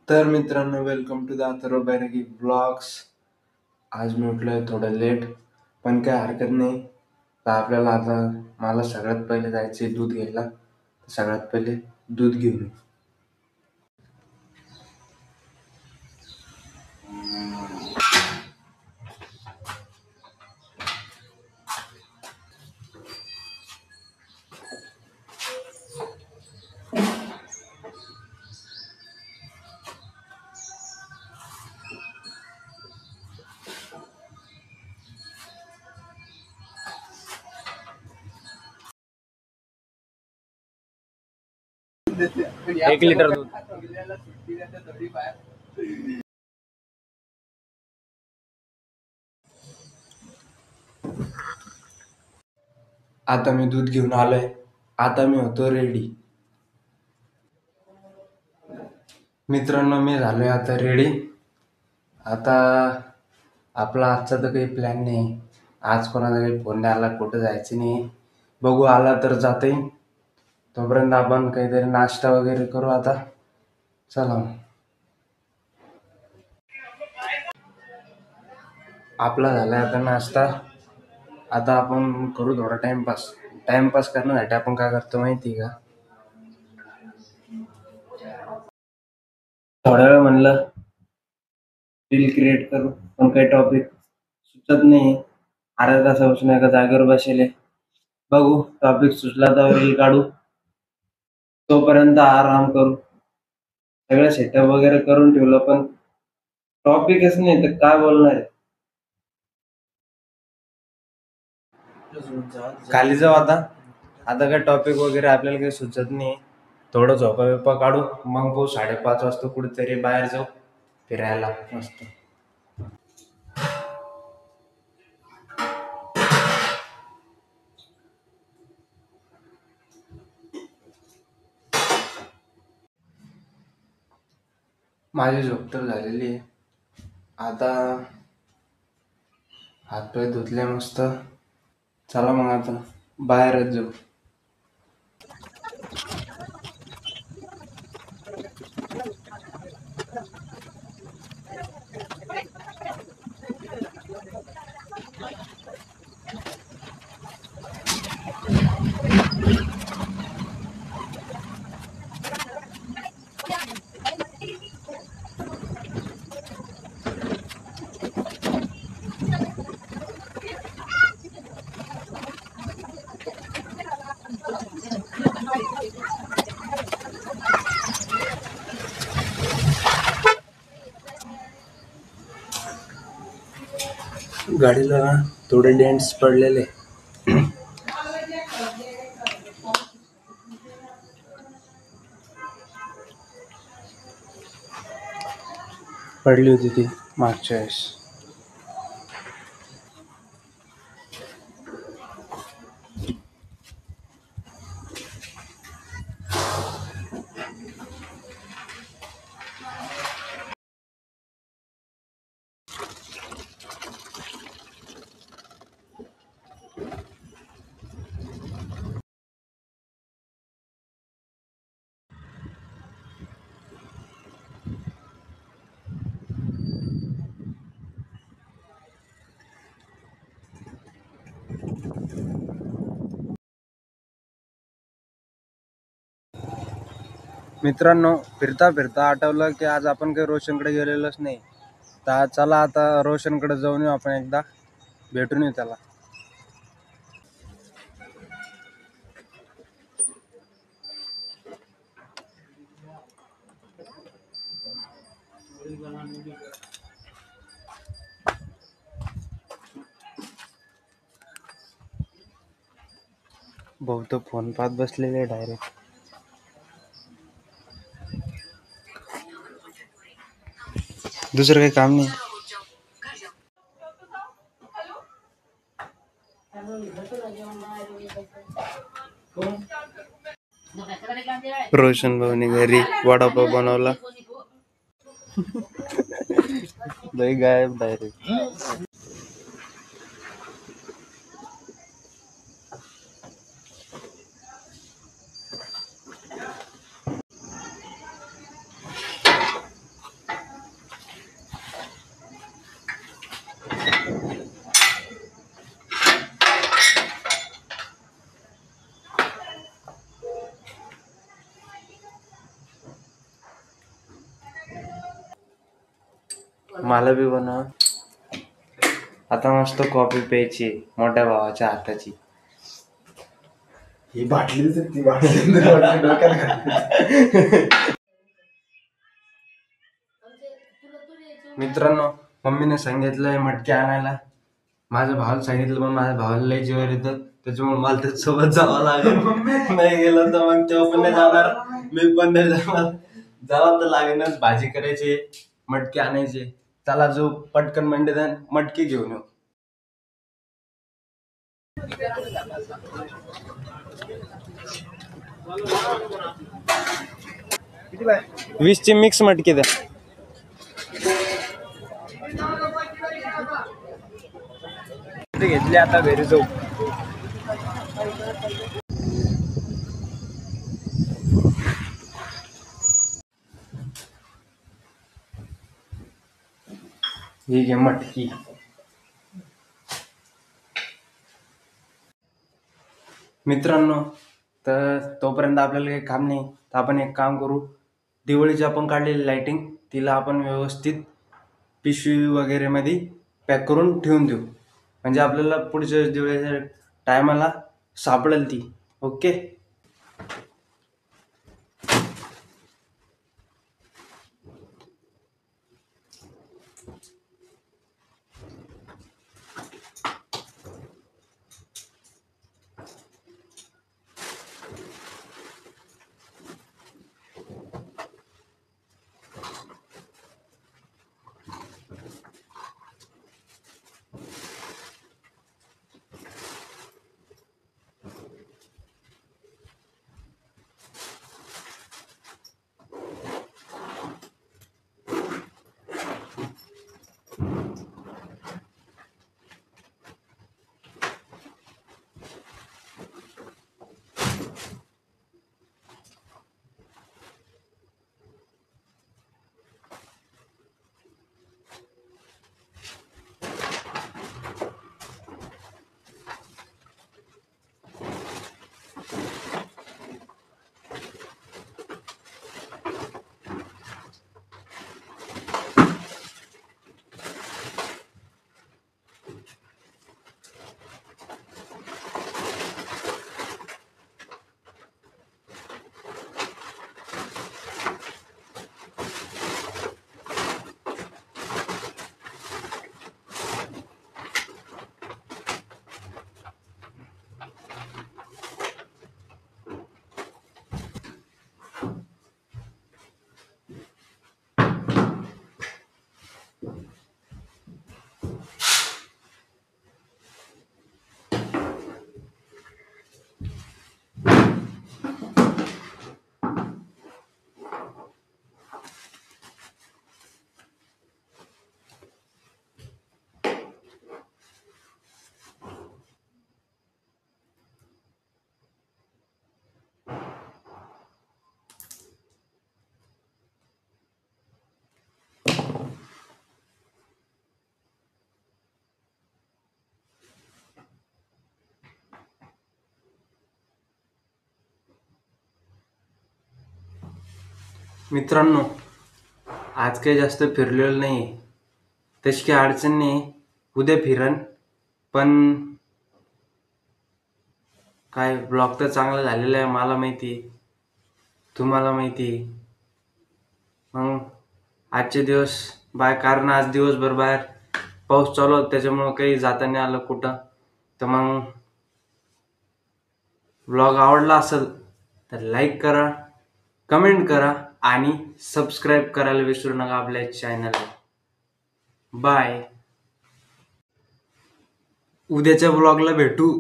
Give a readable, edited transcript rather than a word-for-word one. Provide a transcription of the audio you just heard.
तर मित्रांनो, welcome to the Atharva Bairagi blogs. आज मी उठलोय थोडं लेट, पण काय हरकत नाही. तर आपल्याला आता मला सगळ्यात पहिले जायचे दूध घ्यायला. सगळ्यात पहिले दूध घेऊन येऊ. एक लिटर दूध. आता मी दूध घेऊन आलोय. आता मी होतो रेडी. मित्रांनो, मी झालोय आता रेडी. आता आपला आजचा तर काही प्लॅन नाही. आज कोणाचा काही फोन नाही आला, कुठं जायचं नाही. बघू, आला तर जाते. तोपर्यंत आपण काहीतरी नाश्ता वगैरे करू. आता चला, आपला झालाय आता नाश्ता. आता आपण करू थोडा टाइमपास. टाइमपास करण्यासाठी आपण काय करतो माहिती का, थोड्या वेळ म्हणलं रील क्रिएट करू, पण काही टॉपिक सुचत नाही. अर्ध्या तासापासून एका जागेवर बसेले. बघू, टॉपिक सुचला तर रील काढू. तोपर्यंत आराम करू. सगळं सेटअप वगैरे करून ठेवलं, पण टॉपिकच नाही तर काय बोलणार आहे. खाली जाऊ आता. आता काय टॉपिक वगैरे आपल्याला काही सुचत नाही. थोडं झोपा बिपा काढू, मग भाऊ 5:30 वाजता कुठेतरी बाहेर जाऊ फिरायला मस्त. माझी झोप तर झालेली आहे. आता हातपाय धुतले मस्त. चला मग आता बाहेरच जाऊ. गाडीला थोडे डेंट्स पडलेले. पडली होती ती मागच्या वेळेस. मित्रांनो, फिरता फिरता आठवलं की आज आपण काही रोशनकडे गेलेलोच नाही. तर चला आता रोशनकडे जाऊन येऊ आपण, एकदा भेटून येऊ त्याला. भाऊ तो फोन पाहत बसलेले डायरेक्ट. दुसरं काही काम नाही. रोशन भाऊने घरी वडापाव बनवला. लय गायब डायरेक्ट. मला बी बनवा. आता मस्त कॉफी प्यायची मोठ्या भावाच्या हाताची. ही बाटली ती बाटली डोक्याला घाल. मित्रांनो, मम्मीने सांगितलंय मटके आणायला. माझ्या भावाला सांगितलं पण माझ्या भावाला लय जीवावर येतं, त्याच्यामुळे मला त्याच्यासोबत जावं लागेल. नाही गेलं तर मग तेव्हा पण नाही जाणार, मी पण नाही जाणार. जावं तर लागेलच. भाजी करायची, मटके आणायचे. चला जो पटकन मंडीत मटके घेऊन येऊ. किती बाय 20चे मिक्स मटके द्या. घेतले, आता घरी जाऊ. ही घे मटकी. मित्रांनो, तर तोपर्यंत आपल्याला काही काम नाही, तर आपण एक काम करू. दिवाळीची आपण काढलेली लाइटिंग, तिला आपण व्यवस्थित पिशवी वगैरे मध्ये पॅक करून ठेवून देऊ. म्हणजे आपल्याला पुढच्या दिवाळीच्या टायमाला सापडेल ती. ओके. मित्रांनो, आज काही जास्त फिरलेलं नाही, तशी काही अडचण नाही. उद्या फिरन, पण काय ब्लॉग तर चांगला झालेला आहे, मला माहिती, तुम्हाला माहिती. मग आजचे दिवस कारण आज दिवसभर बाहेर पाऊस चालू होता, त्याच्यामुळं काही जाता नाही आलं कुठं. तर मग ब्लॉग आवडला असेल तर लाईक करा, कमेंट करा आणि सबस्क्राईब करायला विसरू नका आपल्या चॅनलला. बाय. उद्याच्या ब्लॉगला भेटू.